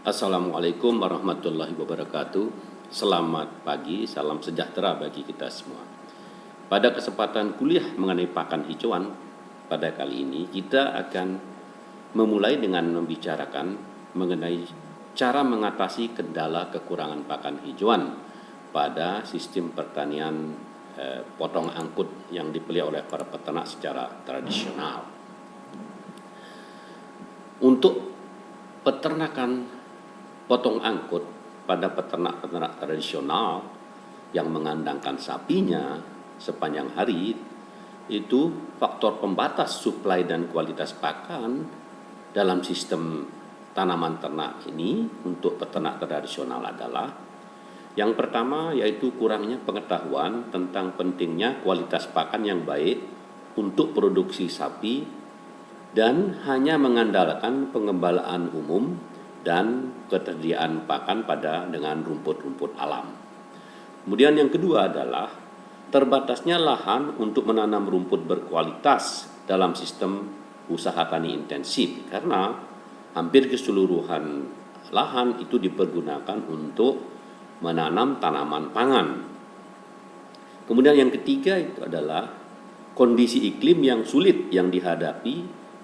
Assalamualaikum warahmatullahi wabarakatuh. Selamat pagi, salam sejahtera bagi kita semua. Pada kesempatan kuliah mengenai pakan hijauan pada kali ini, kita akan memulai dengan membicarakan mengenai cara mengatasi kendala kekurangan pakan hijauan pada sistem pertanian potong angkut yang dipelihara oleh para peternak secara tradisional. Untuk peternakan potong angkut pada peternak-peternak tradisional yang mengandangkan sapinya sepanjang hari, itu faktor pembatas suplai dan kualitas pakan dalam sistem tanaman ternak ini untuk peternak tradisional adalah yang pertama, yaitu kurangnya pengetahuan tentang pentingnya kualitas pakan yang baik untuk produksi sapi dan hanya mengandalkan pengembalaan umum dan ketersediaan pakan dengan rumput-rumput alam. Kemudian yang kedua adalah terbatasnya lahan untuk menanam rumput berkualitas dalam sistem usaha tani intensif karena hampir keseluruhan lahan itu dipergunakan untuk menanam tanaman pangan. Kemudian yang ketiga itu adalah kondisi iklim yang sulit yang dihadapi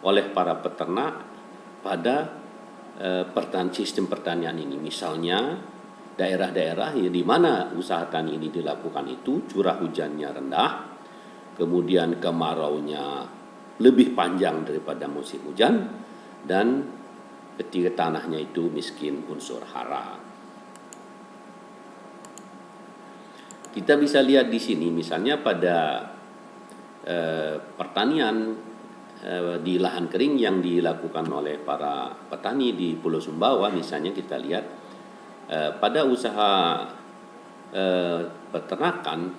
oleh para peternak pada sistem pertanian ini. Misalnya daerah-daerah di mana usaha tani ini dilakukan itu curah hujannya rendah, kemudian kemaraunya lebih panjang daripada musim hujan, dan ketika tanahnya itu miskin unsur hara. Kita bisa lihat di sini misalnya pada pertanian di lahan kering yang dilakukan oleh para petani di Pulau Sumbawa, misalnya kita lihat pada usaha peternakan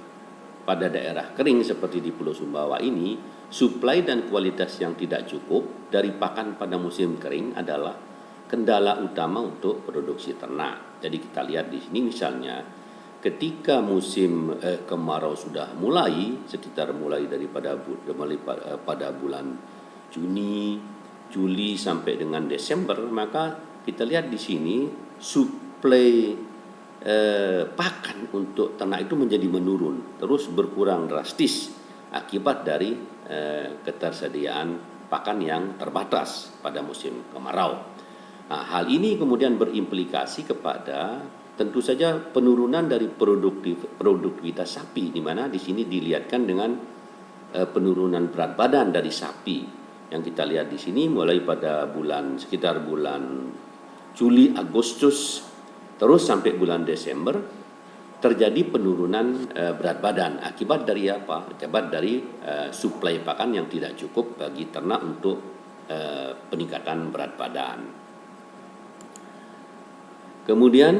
pada daerah kering seperti di Pulau Sumbawa ini, suplai dan kualitas yang tidak cukup dari pakan pada musim kering adalah kendala utama untuk produksi ternak. Jadi kita lihat di sini misalnya ketika musim kemarau sudah mulai, sekitar mulai pada bulan Juni, Juli sampai dengan Desember, maka kita lihat di sini suplai pakan untuk ternak itu menjadi menurun, terus berkurang drastis akibat dari ketersediaan pakan yang terbatas pada musim kemarau. Nah, hal ini kemudian berimplikasi kepada tentu saja penurunan dari produktivitas sapi, di mana di sini dilihatkan dengan penurunan berat badan dari sapi yang kita lihat di sini mulai pada sekitar bulan Juli, Agustus terus sampai bulan Desember terjadi penurunan berat badan akibat dari apa? Akibat dari suplai pakan yang tidak cukup bagi ternak untuk peningkatan berat badan. Kemudian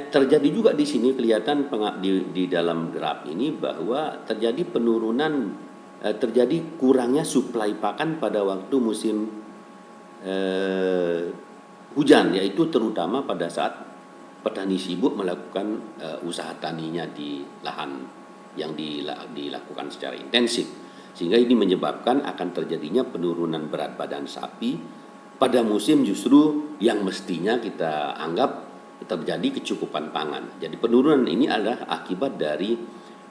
terjadi juga di sini kelihatan di dalam graf ini bahwa terjadi penurunan, terjadi kurangnya suplai pakan pada waktu musim hujan, yaitu terutama pada saat petani sibuk melakukan usaha taninya di lahan yang dilakukan secara intensif, sehingga ini menyebabkan akan terjadinya penurunan berat badan sapi pada musim justru yang mestinya kita anggap terjadi kecukupan pangan. Jadi penurunan ini adalah akibat dari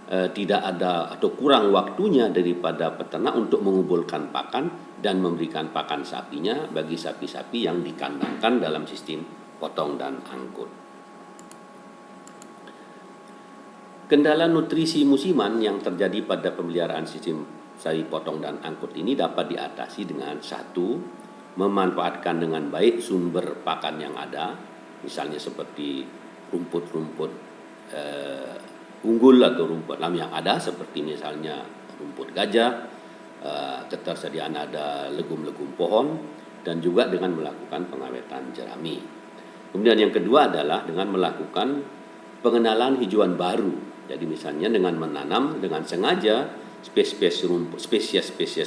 tidak ada atau kurang waktunya daripada peternak untuk mengumpulkan pakan dan memberikan pakan sapinya bagi sapi-sapi yang dikandangkan dalam sistem potong dan angkut. Kendala nutrisi musiman yang terjadi pada pemeliharaan sistem sapi potong dan angkut ini dapat diatasi dengan satu, memanfaatkan dengan baik sumber pakan yang ada, misalnya seperti rumput-rumput unggul atau rumput laut yang ada seperti misalnya rumput gajah, ketersediaan ada legum-legum pohon, dan juga dengan melakukan pengawetan jerami. Kemudian yang kedua adalah dengan melakukan pengenalan hijauan baru. Jadi misalnya dengan menanam dengan sengaja spesies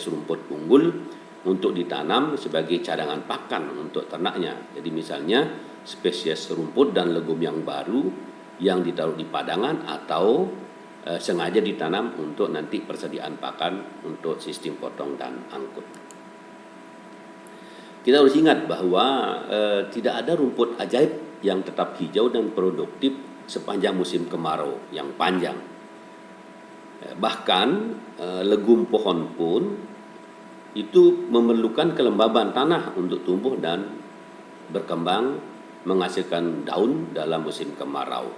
rumput unggul untuk ditanam sebagai cadangan pakan untuk ternaknya. Jadi misalnya spesies rumput dan legum yang baru yang ditaruh di padangan atau sengaja ditanam untuk nanti persediaan pakan untuk sistem potong dan angkut. Kita harus ingat bahwa tidak ada rumput ajaib yang tetap hijau dan produktif sepanjang musim kemarau yang panjang. Bahkan legum pohon pun itu memerlukan kelembaban tanah untuk tumbuh dan berkembang menghasilkan daun dalam musim kemarau.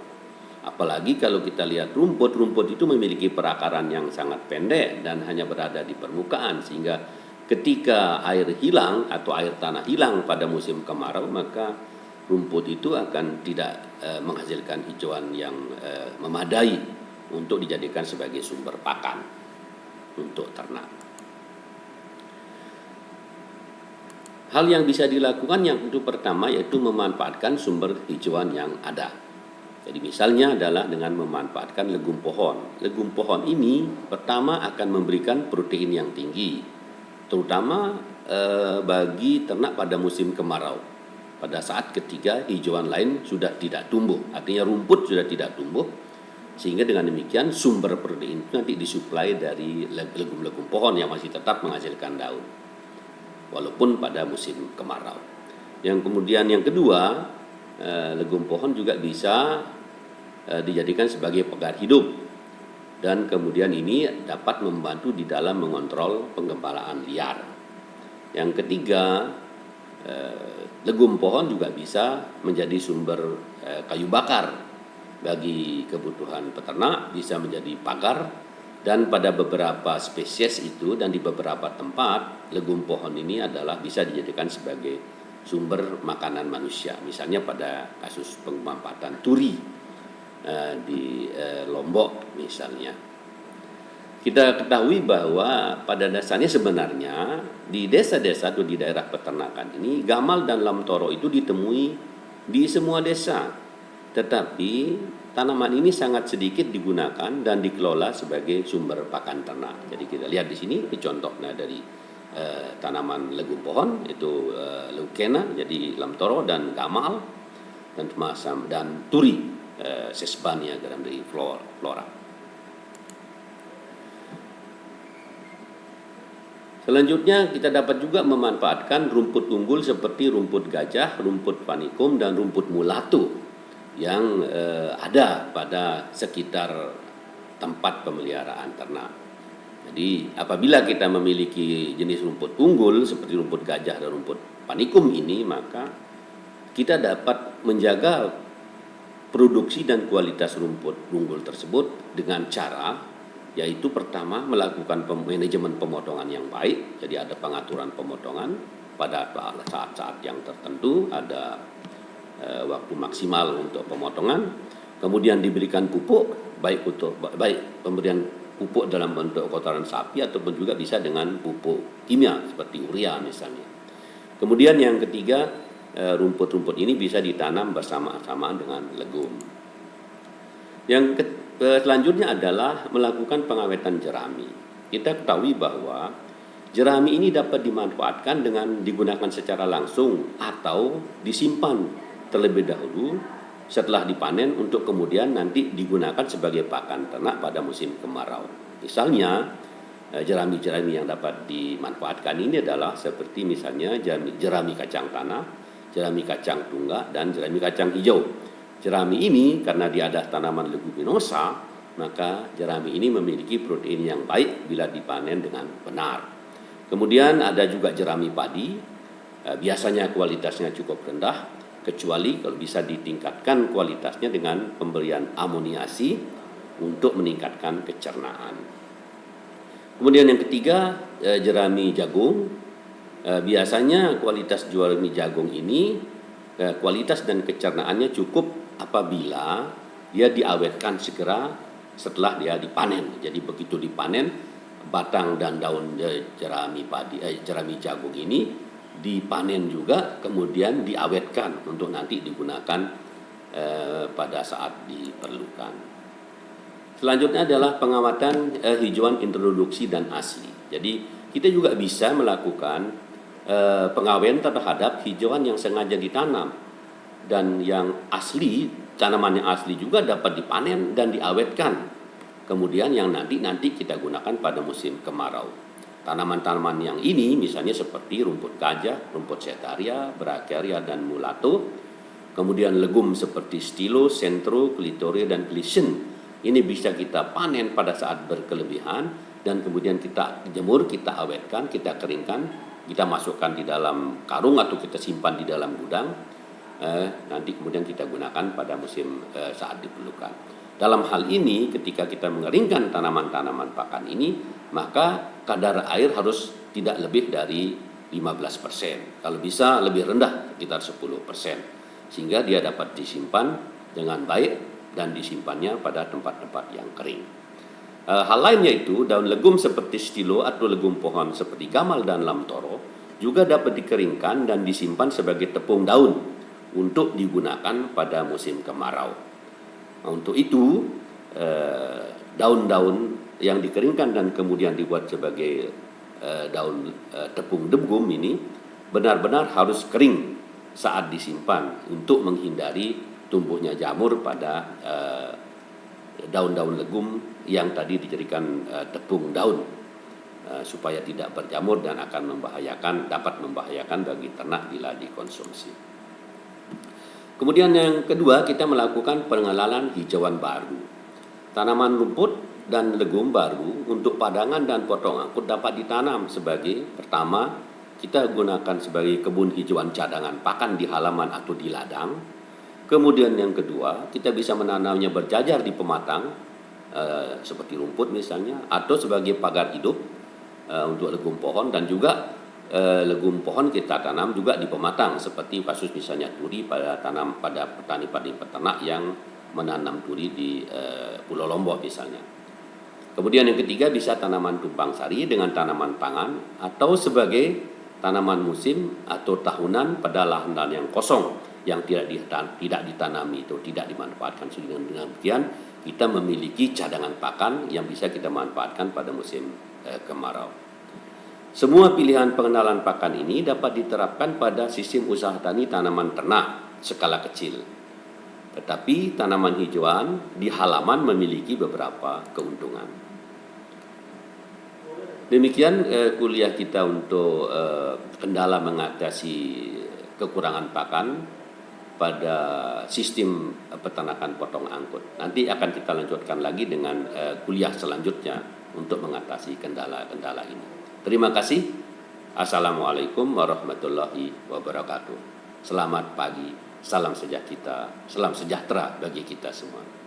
Apalagi kalau kita lihat rumput itu memiliki perakaran yang sangat pendek dan hanya berada di permukaan, sehingga ketika air hilang atau air tanah hilang pada musim kemarau, maka rumput itu akan tidak menghasilkan hijauan yang memadai untuk dijadikan sebagai sumber pakan untuk ternak. Hal yang bisa dilakukan yang itu pertama yaitu memanfaatkan sumber hijauan yang ada. Jadi misalnya adalah dengan memanfaatkan legum pohon. Legum pohon ini pertama akan memberikan protein yang tinggi, terutama bagi ternak pada musim kemarau. Pada saat ketiga hijauan lain sudah tidak tumbuh, artinya rumput sudah tidak tumbuh, sehingga dengan demikian sumber protein itu nanti disuplai dari legum-legum pohon yang masih tetap menghasilkan daun, walaupun pada musim kemarau. Yang kemudian yang kedua, legum pohon juga bisa dijadikan sebagai pegar hidup, dan kemudian ini dapat membantu di dalam mengontrol penggembalaan liar. Yang ketiga, legum pohon juga bisa menjadi sumber kayu bakar bagi kebutuhan peternak, bisa menjadi pagar, dan pada beberapa spesies itu dan di beberapa tempat legum pohon ini adalah bisa dijadikan sebagai sumber makanan manusia. Misalnya pada kasus pemanfaatan turi di Lombok misalnya. Kita ketahui bahwa pada dasarnya sebenarnya di desa-desa atau di daerah peternakan ini gamal dan lamtoro itu ditemui di semua desa. Tetapi tanaman ini sangat sedikit digunakan dan dikelola sebagai sumber pakan ternak. Jadi kita lihat di sini contohnya dari tanaman legum pohon itu leukena, jadi lamtoro dan gamal dan semacam dan turi, Sesbania grandiflora. Selanjutnya kita dapat juga memanfaatkan rumput unggul seperti rumput gajah, rumput panikum, dan rumput mulatu yang ada pada sekitar tempat pemeliharaan ternak. Jadi apabila kita memiliki jenis rumput unggul seperti rumput gajah dan rumput panikum ini, maka kita dapat menjaga produksi dan kualitas rumput unggul tersebut dengan cara yaitu pertama melakukan manajemen pemotongan yang baik. Jadi ada pengaturan pemotongan pada saat-saat yang tertentu, ada waktu maksimal untuk pemotongan, kemudian diberikan pupuk baik pemberian pupuk dalam bentuk kotoran sapi ataupun juga bisa dengan pupuk kimia seperti urea misalnya. Kemudian yang ketiga, rumput-rumput ini bisa ditanam bersama-sama dengan legum. Yang selanjutnya adalah melakukan pengawetan jerami. Kita ketahui bahwa jerami ini dapat dimanfaatkan dengan digunakan secara langsung atau disimpan terlebih dahulu setelah dipanen untuk kemudian nanti digunakan sebagai pakan ternak pada musim kemarau. Misalnya jerami-jerami yang dapat dimanfaatkan ini adalah seperti misalnya jerami kacang tanah, jerami kacang tunggak, dan jerami kacang hijau. Jerami ini karena dia adalah tanaman leguminosa, maka jerami ini memiliki protein yang baik bila dipanen dengan benar. Kemudian ada juga jerami padi, biasanya kualitasnya cukup rendah, kecuali kalau bisa ditingkatkan kualitasnya dengan pemberian amoniasi untuk meningkatkan kecernaan. Kemudian yang ketiga, jerami jagung. Biasanya kualitas jerami jagung ini kualitas dan kecernaannya cukup apabila dia diawetkan segera setelah dia dipanen. Jadi begitu dipanen, batang dan daun jerami jagung ini dipanen juga, kemudian diawetkan untuk nanti digunakan pada saat diperlukan. Selanjutnya adalah pengawatan hijauan introduksi dan asli. Jadi kita juga bisa melakukan pengawetan terhadap hijauan yang sengaja ditanam, dan yang asli, tanaman yang asli juga dapat dipanen dan diawetkan. Kemudian yang nanti kita gunakan pada musim kemarau. Tanaman-tanaman yang ini misalnya seperti rumput gajah, rumput setaria, brachiaria, dan mulatto. Kemudian legum seperti stilo, sentro, clitoria, dan glycine. Ini bisa kita panen pada saat berkelebihan dan kemudian kita jemur, kita awetkan, kita keringkan, kita masukkan di dalam karung atau kita simpan di dalam gudang. Nanti kemudian kita gunakan pada musim saat diperlukan. Dalam hal ini ketika kita mengeringkan tanaman-tanaman pakan ini, maka kadar air harus tidak lebih dari 15%. Kalau bisa lebih rendah, sekitar 10%. Sehingga dia dapat disimpan dengan baik dan disimpannya pada tempat-tempat yang kering. Hal lain yaitu daun legum seperti stilo atau legum pohon seperti gamal dan lamtoro juga dapat dikeringkan dan disimpan sebagai tepung daun untuk digunakan pada musim kemarau. Nah, untuk itu daun-daun yang dikeringkan dan kemudian dibuat sebagai daun tepung degum ini benar-benar harus kering saat disimpan untuk menghindari tumbuhnya jamur pada daun-daun legum yang tadi dijadikan tepung daun supaya tidak berjamur dan akan dapat membahayakan bagi ternak bila dikonsumsi. Kemudian yang kedua, kita melakukan pengenalan hijauan baru. Tanaman rumput dan legum baru untuk padangan dan potong angkut dapat ditanam sebagai pertama, kita gunakan sebagai kebun hijauan cadangan pakan di halaman atau di ladang. Kemudian yang kedua, kita bisa menanamnya berjajar di pematang seperti rumput misalnya, atau sebagai pagar hidup untuk legum pohon, dan juga legum pohon kita tanam juga di pematang seperti kasus misalnya turi pada petani peternak yang menanam turi di Pulau Lombok misalnya. Kemudian yang ketiga bisa tanaman tumpang sari dengan tanaman pangan atau sebagai tanaman musim atau tahunan pada lahan-lahan yang kosong yang tidak ditanami atau tidak dimanfaatkan. Dengan demikian kita memiliki cadangan pakan yang bisa kita manfaatkan pada musim kemarau. Semua pilihan pengenalan pakan ini dapat diterapkan pada sistem usaha tani tanaman ternak skala kecil. Tetapi tanaman hijauan di halaman memiliki beberapa keuntungan. Demikian kuliah kita untuk kendala mengatasi kekurangan pakan pada sistem peternakan potong angkut. Nanti akan kita lanjutkan lagi dengan kuliah selanjutnya untuk mengatasi kendala-kendala ini. Terima kasih. Assalamualaikum warahmatullahi wabarakatuh. Selamat pagi, salam sejahtera bagi kita semua.